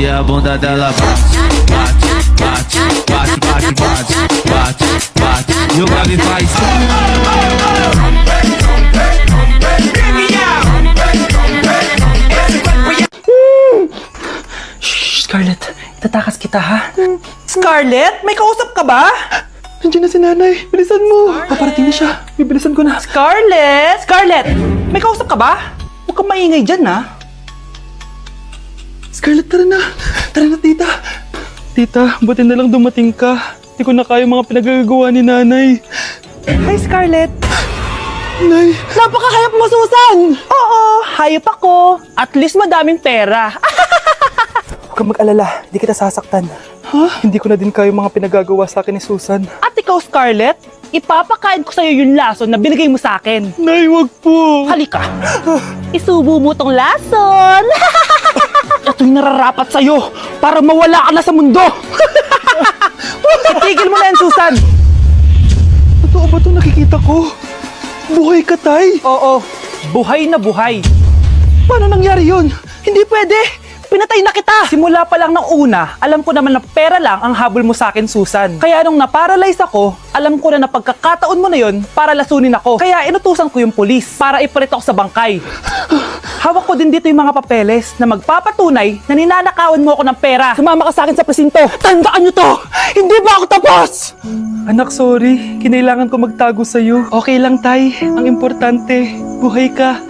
e a bunda dela bate, bate, bate, bate, bate, bate, bate, e o grave faz. Shh, Scarlett, itatakas kita ha. Scarlett, may kausap ka ba? Nandiyan na si nanay, bilisan mo. Paparating na siya, bibilisan ko na. Scarlett! Scarlett! May kausap ka ba? Huwag kang maingay dyan, ha? Scarlett, tara na. Tara na, tita. Tita, buti na lang dumating ka. Hindi ko na kaya mga pinagagawa ni nanay. Hi, Scarlett! Nay, Napakahayap mo, Susan! Oo, hayop ako. At least madaming pera. huwag kang mag-alala, hindi kita sasaktan. Ha? Hindi ko na din kaya mga pinagagawa sa akin ni Susan. At ikaw, Scarlett, ipapakain ko sa'yo yung lason na binigay mo sa akin. Nay, wag po. Halika. Isubo mo tong lason. Ito'y nararapat sa'yo para mawala ka na sa mundo. Tigil mo na yan, Susan. Totoo ba ito nakikita ko? Buhay ka, tay? Oo, buhay na buhay. Paano nangyari yun? Hindi pwede. Pinatay na kita. Simula pa lang ng una, alam ko naman na pera lang ang habol mo sa akin, Susan. Kaya nung naparalyze ako, alam ko na pagkakataon mo na yon para lasunin ako. Kaya inutusan ko yung polis para ipalit ako sa bangkay. Hawak ko din dito yung mga papeles na magpapatunay na ninanakawan mo ako ng pera. Sumama ka sa akin sa presinto. Tandaan nyo to! Hindi ba ako tapos? Anak, sorry. Kinailangan ko magtago sa'yo. Okay lang, tay. Ang importante, buhay ka.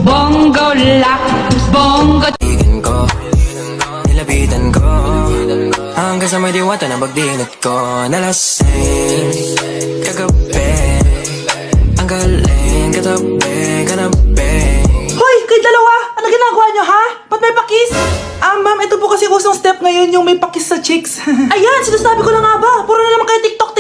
Bongo la, bongo. Kaibigan ko, nilapitan ko hanggang sa may diwata na pagdinat ko. Nalasing kagabi, ang galing katabi, kanabi. Hoy, kayo dalawa! Ano ginagawa nyo, ha? Ba't may pakis? Ma'am, ito po kasi usong step ngayon yung may pakis sa chicks. Ayan, sinasabi ko na nga ba? Puro na naman kayo TikTok!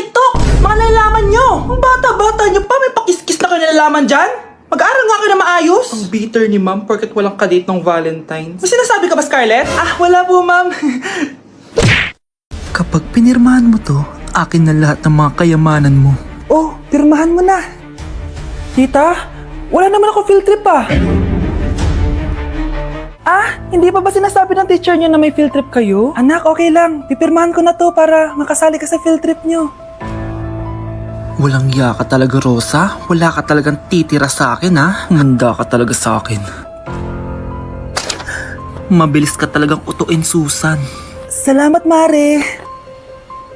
Mga nalalaman nyo! Ang bata-bata nyo pa, may pakis-kis na kayo nalalaman dyan? Mag-aaral nga kayo na maayos. Ang bitter ni ma'am porket walang kadate ng Valentine's. May sinasabi ka ba, Scarlett? Ah, wala po, ma'am. Kapag pinirmahan mo to, akin na lahat ng mga kayamanan mo. Oh, pirmahan mo na. Tita, wala naman ako field trip ah. Ah, hindi pa ba sinasabi ng teacher niyo na may field trip kayo? Anak, okay lang. Pipirmahan ko na to para makasali ka sa field trip niyo. Walang iya ka talaga, Rosa. Wala ka talagang titira sa akin, ha? Manda ka talaga sa akin. Mabilis ka talagang utuin, Susan. Salamat, Mare.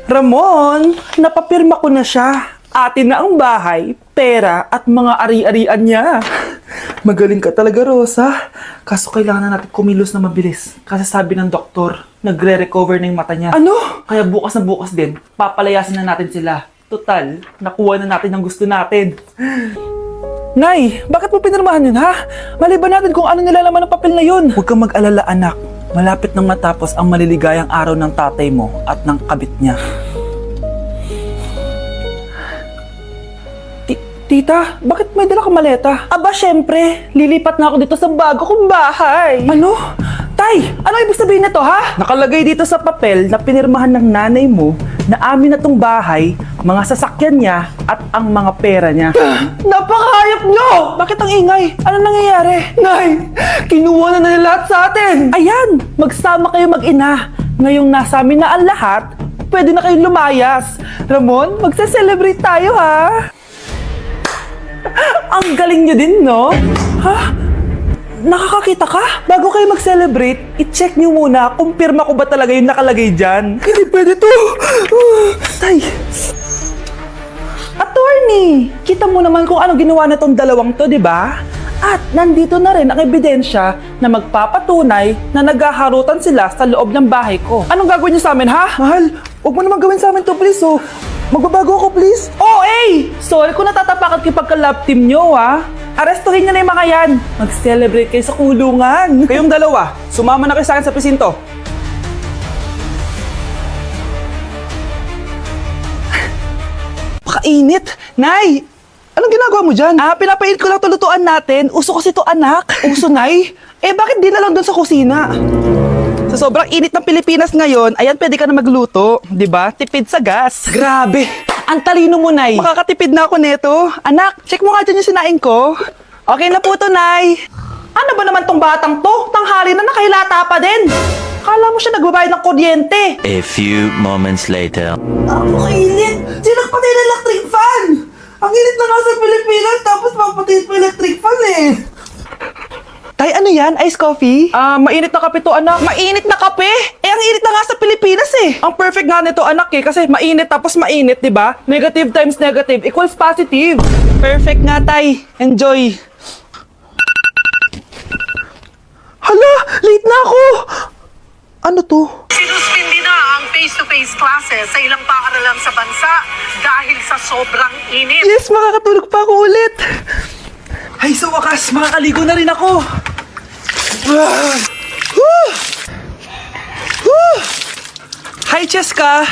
Ramon, napapirma ko na siya. Atin na ang bahay, pera at mga ari-arian niya. Magaling ka talaga, Rosa. Kaso kailangan na natin kumilos na mabilis. Kasi sabi ng doktor, nagre-recover na yung mata niya. Ano? Kaya bukas na bukas din, papalayasin na natin sila. Total, nakuha na natin ang gusto natin. Nay, bakit mo pinirmahan yun, ha? Maliban natin kung ano nilalaman ng papel na yun. Huwag kang mag-alala, anak. Malapit nang matapos ang maliligayang araw ng tatay mo at ng kabit niya. Tita, bakit may dala ka maleta? Aba, syempre, lilipat na ako dito sa bago kong bahay. Ano? Tay, ano ibig sabihin na to, ha? Nakalagay dito sa papel na pinirmahan ng nanay mo na amin na tong bahay, mga sasakyan niya at ang mga pera niya. Napakahayop nyo! Bakit ang ingay? Ano nangyayari? Nay, kinuha na nila lahat sa atin! Ayan, magsama kayo mag-ina. Ngayong nasa amin na ang lahat, pwede na kayong lumayas. Ramon, magse-celebrate tayo, ha? Ang galing nyo din, no? Ha? Nakakakita ka? Bago kayo mag-celebrate, i-check nyo muna kung pirma ko ba talaga yung nakalagay dyan. Hindi pwede to! Tay! Attorney! Kita mo naman kung ano ginawa na tong dalawang to, di ba? At nandito na rin ang ebidensya na magpapatunay na naghaharutan sila sa loob ng bahay ko. Anong gagawin niyo sa amin, ha? Mahal, huwag mo naman gawin sa amin to, please, oh. Magbabago ako, please. Oh, eh! Sorry kung natatapakan kayo pagka-love team nyo, ha? Arestuhin nyo na yung mga yan. Mag-celebrate kayo sa kulungan. Kayong dalawa, sumama na kayo sa akin sa presinto. Mainit. Nay, anong ginagawa mo dyan? Pinapainit ko lang to lutuan natin. Uso kasi to, anak. Uso, Nay? Bakit di na lang doon sa kusina? Sa sobrang init ng Pilipinas ngayon, ayan, pwede ka na magluto. 'Di ba? Tipid sa gas. Grabe. Ang talino mo, Nay. Makakatipid na ako neto. Anak, check mo nga dyan yung sinaing ko. Okay na po to, Nay. Ano ba naman tong batang to? Tanghali na nakahilata pa din. Kala mo siya nagbabayad ng kuryente. A few moments later. Ang init! Sinakpatay na electric fan! Ang init na nga sa Pilipinas, tapos mapatay pa electric fan eh. Tay, ano yan? Ice coffee? Mainit na kape to, anak. Mainit na kape? Ang init na nga sa Pilipinas eh. Ang perfect nga nito, anak eh, kasi mainit tapos mainit, di ba? Negative times negative equals positive. Perfect nga, Tay. Enjoy. Hala, late na ako. Ano to? Sinuspindi na ang face-to-face classes sa ilang paaralan sa bansa dahil sa sobrang init. Yes, makakatulog pa ako ulit. Ay, sa wakas, makakaligo na rin ako. Hi, Cheska.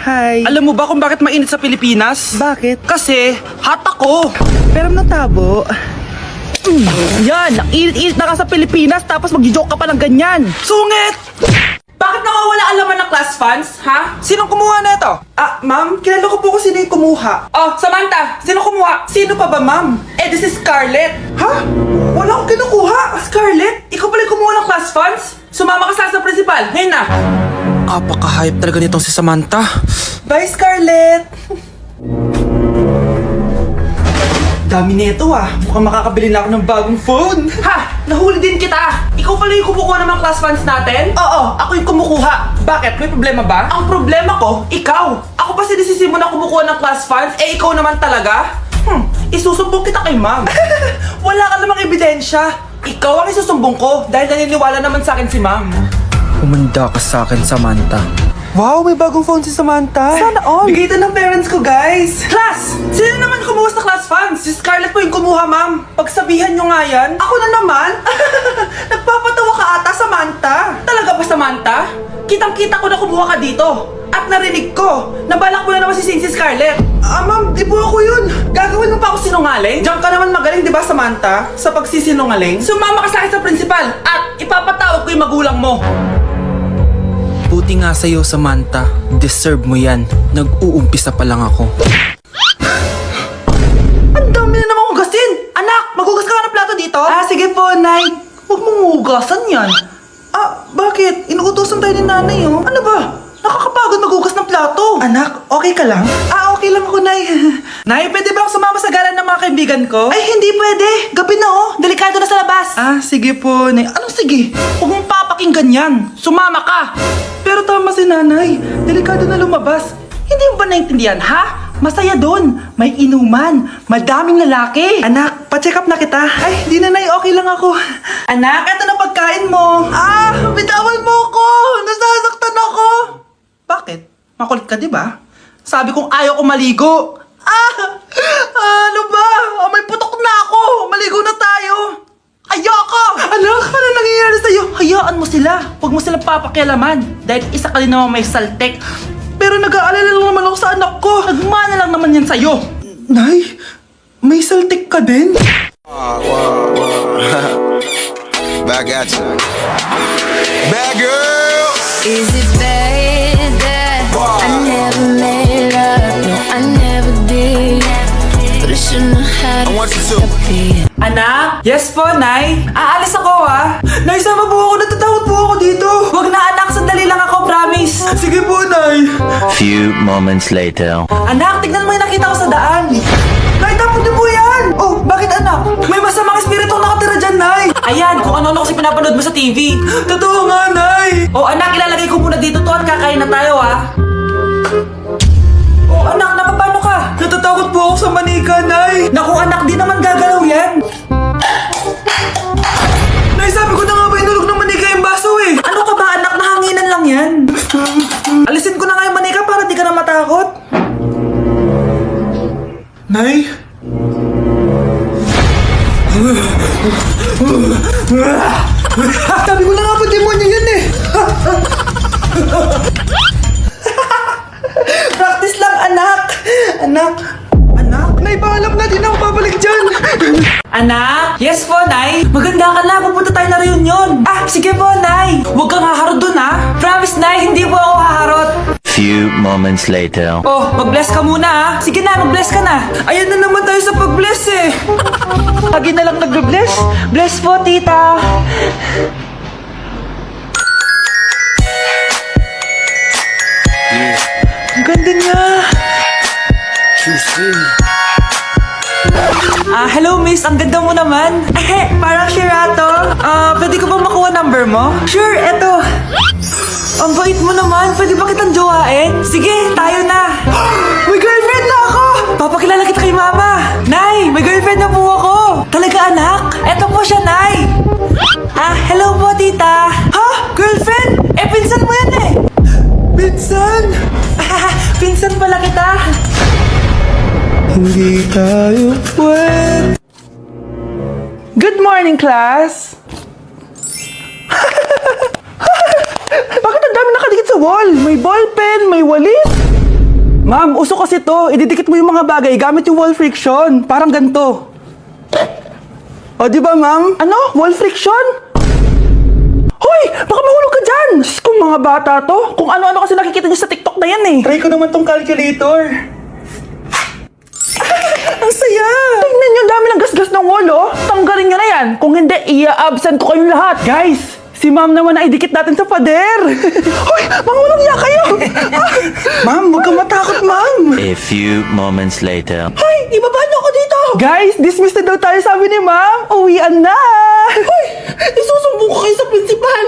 Hi. Alam mo ba kung bakit mainit sa Pilipinas? Bakit? Kasi hot ako. Pero natabo. Yan, ang init-init na ka sa Pilipinas tapos mag-joke ka pa ng ganyan. Sungit! Bakit nawawala ang laman ng class funds, ha? Sinong kumuha na ito? Ma'am, kilala ko po kung sino yung kumuha. Oh, Samantha, sino kumuha? Sino pa ba, ma'am? This is Scarlett. Ha? Wala akong kinukuha. Scarlett? Ikaw pala yung kumuha ng class funds? Sumama ka sa principal. Ngayon na. Apaka-hype talaga nitong si Samantha. Bye, Scarlett. Dami nito Mukhang makakabili na ako ng bagong phone. Ha! Nahuli din kita! Ikaw pala yung kumukuha ng mga class funds natin? Oo, ako yung kumukuha. Bakit? May problema ba? Ang problema ko, ikaw. Ako pa sinisisi mo na kumukuha ng class funds, ikaw naman talaga? Isusumbong kita kay ma'am. Wala ka namang ebidensya. Ikaw ang isusumbong ko dahil naniniwala naman sa akin si ma'am. Umanda ka sa akin, Samantha. Wow, may bagong phone si Samantha. Sana all. Bigay ito ng parents ko, guys. Class! Sino naman kumuha sa class funds? Si Scarlett po yung kumuha, ma'am. Pagsabihan nyo nga yan. Ako na naman? Nagpapatawa ka ata, Samantha. Talaga ba, Samantha? Kitang-kita ko na kumuha ka dito. At narinig ko, nabalak mo na naman si Scarlett. Ma'am, di po ako yun. Gagawin mo pa ako sinungaling? Diyan ka naman magaling, di ba, Samantha? Sa pagsisinungaling? Sumama ka sa akin sa principal at ipapatawag ko yung magulang mo. Buti nga sa'yo, Samantha. Deserve mo yan. Nag-uumpisa pa lang ako. Ang dami na namang hugasin! Anak, maghugas ka nga ng plato dito? Sige po, Nay. Huwag mong hugasan yan. Bakit? Inuutosan tayo ni Nanay, oh. Ano ba? Nakakapagod maghugas ng plato. Anak, okay ka lang? Okay lang ako, Nay. Nay, pwede ba ako sumama sa gala ng mga kaibigan ko? Ay, hindi pwede. Gabi na, oh. Delikado na sa labas. Sige po, Nay. Anong sige? Huwag mong papakinggan yan. Sumama ka. Pero tama si Nanay. Delikado na lumabas. Hindi mo ba naintindihan, ha? Masaya doon. May inuman. Madaming lalaki. Anak, pa-check up na kita. Ay, di na, Nay. Okay lang ako. Anak, eto na pagkain mo. Bitawan mo ako. Nasasaktan ako. Bakit? Makulit ka, di ba? Sabi kong ayaw ko maligo. Ano ba? May putok na ako. Maligo na tayo. Ayoko! Anak, ano nangyayari sa'yo? Hayaan mo sila. Huwag mo silang papakialaman. Dahil isa ka din naman may saltek. Pero nag-aalala lang naman ako sa anak ko. Nagmana lang naman yan sa'yo. Nay, may saltek ka din? Back at you. Bad girl. Is it bad that I never made up? No, I never did. But I should know how to stop it. Anak? Yes po, Nay. Aalis ako, Nay, sama po ako. Natatakot po ako dito. Huwag na, anak. Sandali lang ako, promise. Sige po, Nay. Few moments later. Anak, tignan mo yung nakita ko sa daan. Nay, tapos niyo po yan. Oh, bakit, anak? May masamang espiritu nakatira dyan, Nay. Ayan, kung ano-ano kasi pinapanood mo sa TV. Totoo nga, Nay. Oh, anak, ilalagay ko muna dito to at kakain na tayo, Oh, anak, napapano ka? Natatakot po ako sa manika, Nay. Naku, anak, di naman gagalaw yan. Nay, sabi ko na nga ba inulog ng manika yung baso eh. Ano ka ba, anak? Nahanginan lang yan. Alisin ko na nga yung manika para di ka na matakot. Nay? Sabi ko na nga ba demonyo yan eh. Practice lang, anak. Anak, anak? Nay, paalam na, di na ako babalik dyan. Anak? Yes po, Nay. Maganda ka na. Pupunta tayo na reunion. Ah, sige po, Nay. Huwag kang haharot dun, ha? Promise, Nay, hindi po ako haharot. Few moments later. Oh, mag-bless ka muna, ha? Sige na, mag-bless ka na. Ayan na naman tayo sa pag-bless, eh. Lagi na lang nag-bless. Bless po, tita. Ang ganda niya. Hello miss, ang ganda mo naman. Parang Sherato. Pwede ko ba makuha number mo? Sure, eto. Ang bait mo naman, pwede ba kitang jowain? Sige, tayo na. May girlfriend na ako! Papakilala kita kay mama. Nay, may girlfriend na po ako. Talaga anak? Eto po siya, Nay. Hello po tita. Ha? Girlfriend? Pinsan mo yan eh. Pinsan? Pinsan pala kita. Hindi tayo pwede. Good morning, class! Bakit ang dami nakadikit sa wall? May ballpen, may walis. Ma'am, uso kasi to. Ididikit mo yung mga bagay gamit yung wall friction. Parang ganito. O, di ba, ma'am? Ano? Wall friction? Hoy! Baka mahulog ka dyan! Sus, kung mga bata to. Kung ano-ano kasi nakikita niyo sa TikTok na yan eh. Try ko naman tong calculator. Ang saya! Tingnan niyo, ang dami ng gasgas ng wall, oh. Tanggalin niyo na yan. Kung hindi, i-absent ko kayong lahat. Guys, si ma'am naman na idikit natin sa pader. Hoy! Mangulong niya kayo! Ma'am, huwag kang matakot, ma'am. A few moments later. Hoy! Ibaba niyo ako dito! Guys, dismissed na daw tayo, sabi ni ma'am. Uwian na! Hoy! Isusumbong ko kayo sa principal!